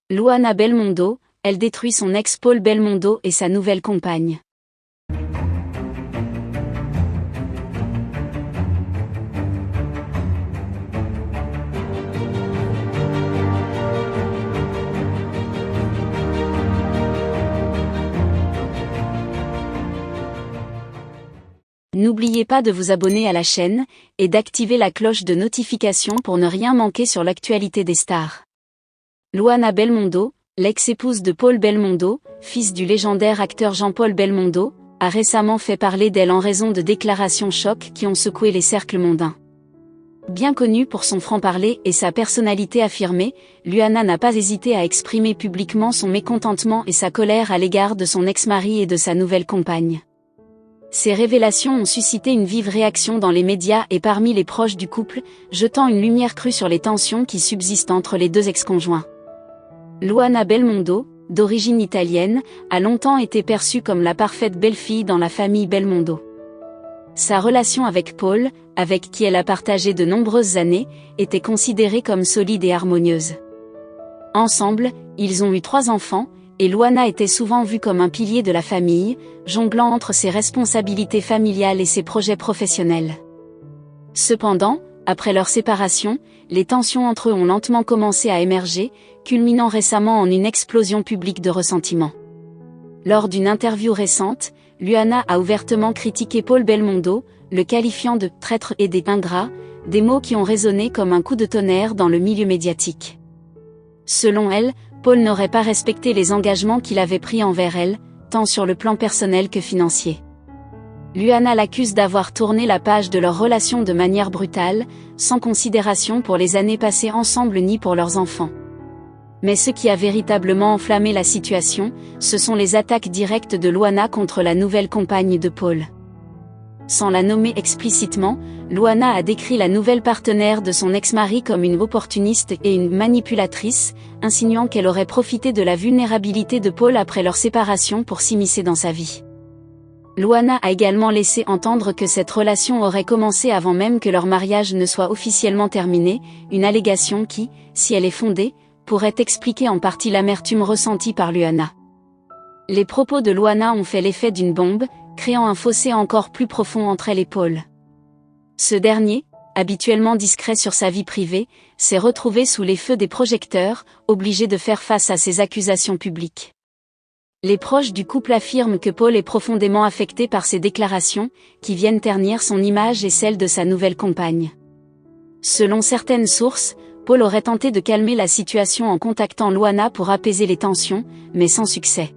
Luana Belmondo, elle détruit son ex Paul Belmondo et sa nouvelle compagne. N'oubliez pas de vous abonner à la chaîne, et d'activer la cloche de notification pour ne rien manquer sur l'actualité des stars. Luana Belmondo, l'ex-épouse de Paul Belmondo, fils du légendaire acteur Jean-Paul Belmondo, a récemment fait parler d'elle en raison de déclarations chocs qui ont secoué les cercles mondains. Bien connue pour son franc-parler et sa personnalité affirmée, Luana n'a pas hésité à exprimer publiquement son mécontentement et sa colère à l'égard de son ex-mari et de sa nouvelle compagne. Ces révélations ont suscité une vive réaction dans les médias et parmi les proches du couple, jetant une lumière crue sur les tensions qui subsistent entre les deux ex-conjoints. Luana Belmondo, d'origine italienne, a longtemps été perçue comme la parfaite belle-fille dans la famille Belmondo. Sa relation avec Paul, avec qui elle a partagé de nombreuses années, était considérée comme solide et harmonieuse. Ensemble, ils ont eu 3 enfants, et Luana était souvent vue comme un pilier de la famille, jonglant entre ses responsabilités familiales et ses projets professionnels. Cependant, après leur séparation, les tensions entre eux ont lentement commencé à émerger, culminant récemment en une explosion publique de ressentiment. Lors d'une interview récente, Luana a ouvertement critiqué Paul Belmondo, le qualifiant de « traître » et d'ingrat, des mots qui ont résonné comme un coup de tonnerre dans le milieu médiatique. Selon elle, Paul n'aurait pas respecté les engagements qu'il avait pris envers elle, tant sur le plan personnel que financier. Luana l'accuse d'avoir tourné la page de leur relation de manière brutale, sans considération pour les années passées ensemble ni pour leurs enfants. Mais ce qui a véritablement enflammé la situation, ce sont les attaques directes de Luana contre la nouvelle compagne de Paul. Sans la nommer explicitement, Luana a décrit la nouvelle partenaire de son ex-mari comme une opportuniste et une manipulatrice, insinuant qu'elle aurait profité de la vulnérabilité de Paul après leur séparation pour s'immiscer dans sa vie. Luana a également laissé entendre que cette relation aurait commencé avant même que leur mariage ne soit officiellement terminé, une allégation qui, si elle est fondée, pourrait expliquer en partie l'amertume ressentie par Luana. Les propos de Luana ont fait l'effet d'une bombe, créant un fossé encore plus profond entre elle et Paul. Ce dernier, habituellement discret sur sa vie privée, s'est retrouvé sous les feux des projecteurs, obligé de faire face à ces accusations publiques. Les proches du couple affirment que Paul est profondément affecté par ces déclarations, qui viennent ternir son image et celle de sa nouvelle compagne. Selon certaines sources, Paul aurait tenté de calmer la situation en contactant Luana pour apaiser les tensions, mais sans succès.